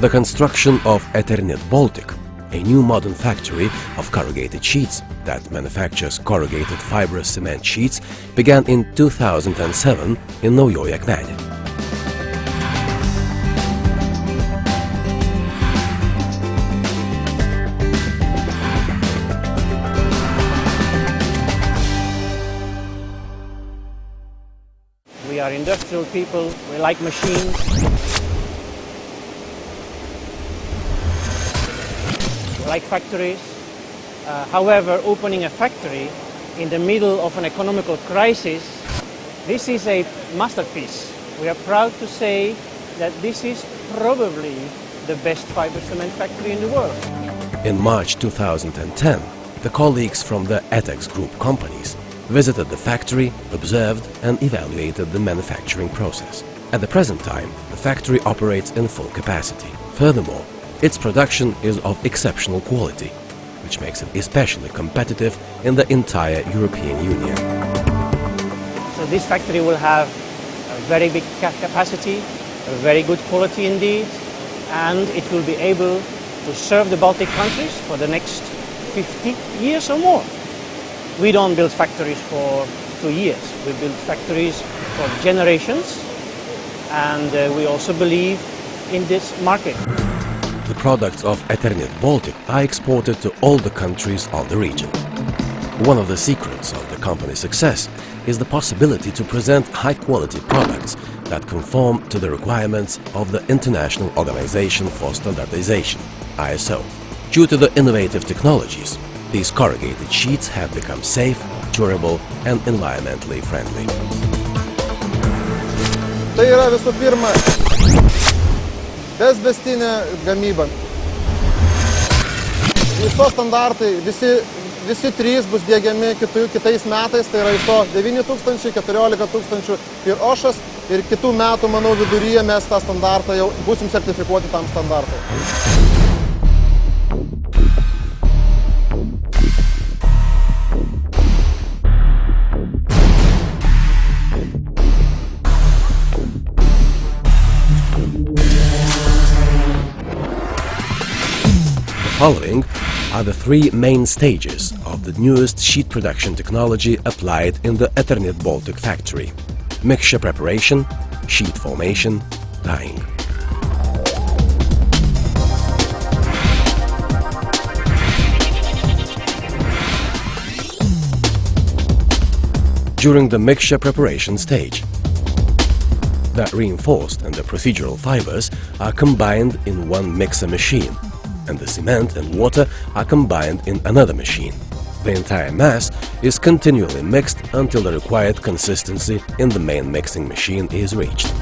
The construction of Eternit Baltic, a new modern factory of corrugated sheets that manufactures corrugated fibrous cement sheets, began in 2007 in Naujoje Akmenė. We are industrial people, we like machines. We like factories. However, opening a factory in the middle of an economical crisis, this is a masterpiece. We are proud to say that this is probably the best fiber cement factory in the world. In March 2010, the colleagues from the ETEX group companies visited the factory, observed and evaluated the manufacturing process. At the present time, the factory operates in full capacity. Furthermore, its production is of exceptional quality, which makes it especially competitive in the entire European Union. So this factory will have a very big capacity, a very good quality indeed, and it will be able to serve the Baltic countries for the next 50 years or more. We don't build factories for 2 years, we build factories for generations, and we also believe in this market. The products of Eternit Baltic are exported to all the countries of the region. One of the secrets of the company's success is the possibility to present high-quality products that conform to the requirements of the International Organization for Standardization, ISO. Due to the innovative technologies, these corrugated sheets have become safe, durable and environmentally friendly. Tai yra visų pirma bezbestinė gamyba. ISO standartai visi trys bus diegiami kitais metais, tai yra ISO 9000, 14000 ir OŠAS, ir kitų metų, manau, viduryje mes tą standartą jau būsim sertifikuoti tam standartui. The following are the three main stages of the newest sheet production technology applied in the Eternit Baltic factory: mixture preparation, sheet formation, dyeing. During the mixture preparation stage, the reinforced and the procedural fibers are combined in one mixer machine, and the cement and water are combined in another machine. The entire mass is continually mixed until the required consistency in the main mixing machine is reached.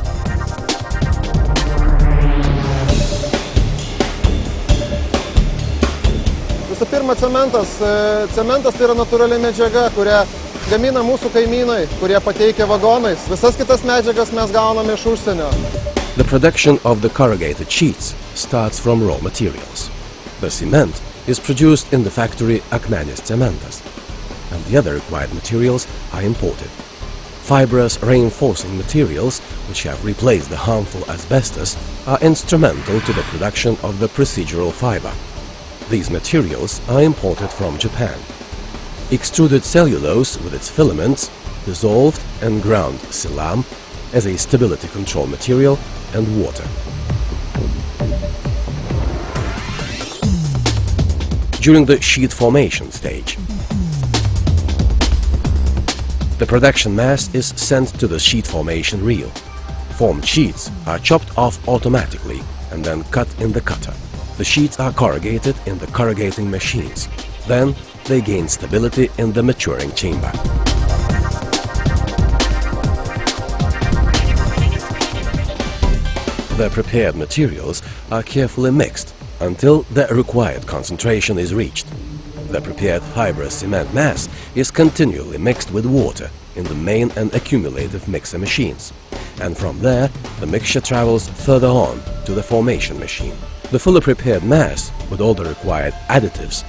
Visų pirma, cementas. Cementas tai yra natūrali medžiaga, kurią gamina mūsų kaimynai, kurie pateikia vagonais. Visas kitas medžiagas mes gauname iš užsienio. The production of the corrugated sheets starts from raw materials. The cement is produced in the factory Akmenės Cementas, and the other required materials are imported. Fibrous reinforcing materials, which have replaced the harmful asbestos, are instrumental to the production of the procedural fiber. These materials are imported from Japan. Extruded cellulose with its filaments, dissolved and ground silam as a stability control material, and water. During the sheet formation stage, the production mass is sent to the sheet formation reel. Formed sheets are chopped off automatically and then cut in the cutter. The sheets are corrugated in the corrugating machines. Then they gain stability in the maturing chamber. The prepared materials are carefully mixed until the required concentration is reached. The prepared fibrous cement mass is continually mixed with water in the main and accumulative mixer machines, and from there the mixture travels further on to the formation machine. The fully prepared mass, with all the required additives,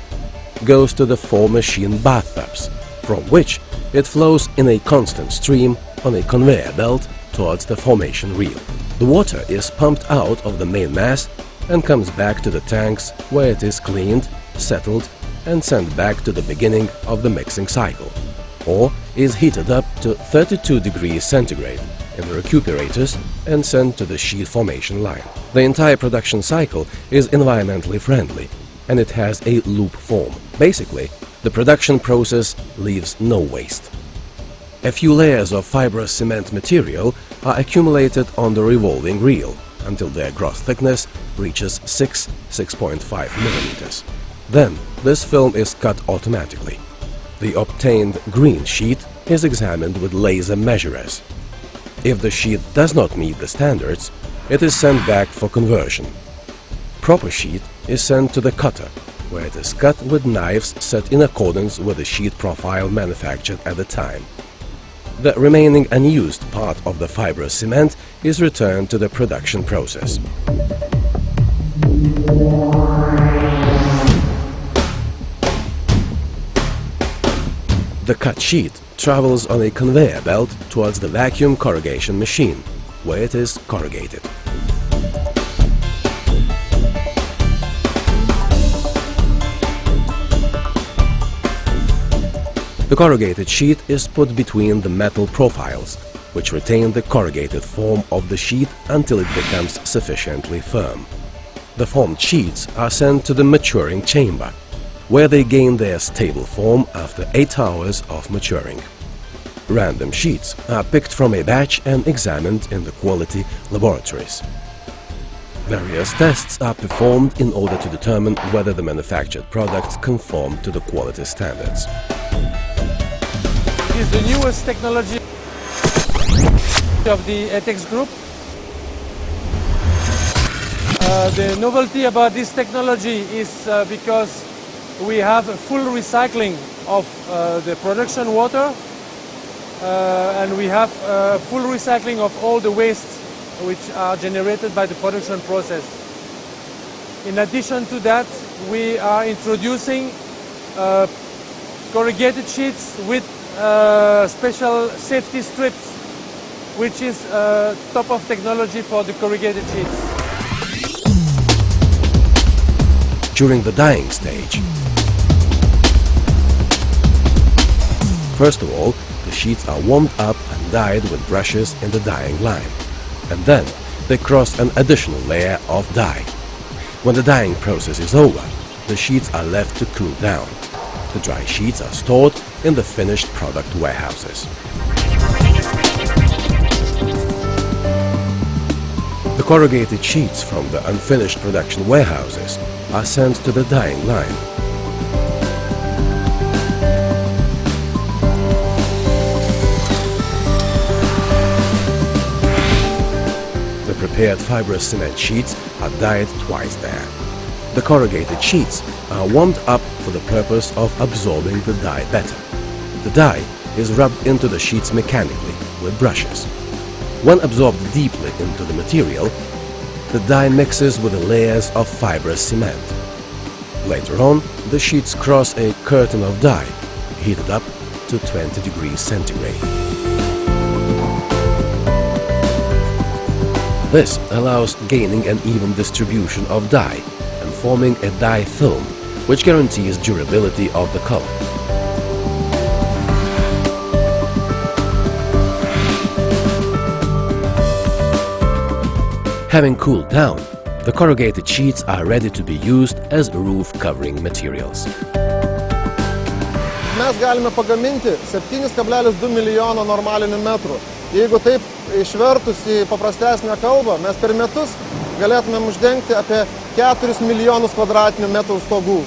goes to the 4 machine bathtubs, from which it flows in a constant stream on a conveyor belt towards the formation reel. The water is pumped out of the main mass and comes back to the tanks where it is cleaned, settled and sent back to the beginning of the mixing cycle, or is heated up to 32 degrees centigrade in the recuperators and sent to the sheet formation line. The entire production cycle is environmentally friendly and it has a loop form. Basically, the production process leaves no waste. A few layers of fibrous cement material are accumulated on the revolving reel until their gross thickness reaches 6.5 millimeters. Then this film is cut automatically. The obtained green sheet is examined with laser measurers. If the sheet does not meet the standards, it is sent back for conversion. Proper sheet is sent to the cutter, where it is cut with knives set in accordance with the sheet profile manufactured at the time. The remaining unused part of the fibrous cement is returned to the production process. The cut sheet travels on a conveyor belt towards the vacuum corrugation machine, where it is corrugated. The corrugated sheet is put between the metal profiles, which retain the corrugated form of the sheet until it becomes sufficiently firm. The formed sheets are sent to the maturing chamber, where they gain their stable form after 8 hours of maturing. Random sheets are picked from a batch and examined in the quality laboratories. Various tests are performed in order to determine whether the manufactured products conform to the quality standards. It is the newest technology of the ETEX group. The novelty about this technology is because we have a full recycling of the production water and we have full recycling of all the wastes which are generated by the production process. In addition to that, we are introducing corrugated sheets with special safety strips, which is top of technology for the corrugated sheets. During the dyeing stage, first of all, the sheets are warmed up and dyed with brushes in the dyeing line, and then they cross an additional layer of dye. When the dyeing process is over, the sheets are left to cool down. The dry sheets are stored in the finished product warehouses. The corrugated sheets from the unfinished production warehouses are sent to the dyeing line. The prepared fibrous cement sheets are dyed twice there. The corrugated sheets are warmed up for the purpose of absorbing the dye better. The dye is rubbed into the sheets mechanically with brushes. When absorbed deeply into the material, the dye mixes with the layers of fibrous cement. Later on, the sheets cross a curtain of dye, heated up to 20 degrees centigrade. This allows gaining an even distribution of dye and forming a dye film, which guarantees durability of the color. Having cooled down, the corrugated sheets are ready to be used as roof covering materials. Mes galime pagaminti 7,2 milijono normalinių metrų. Jeigu taip išvertus į paprastesnę kalbą, mes per metus galėtumėm uždengti apie 4 milijonus kvadratinių metrų stogų.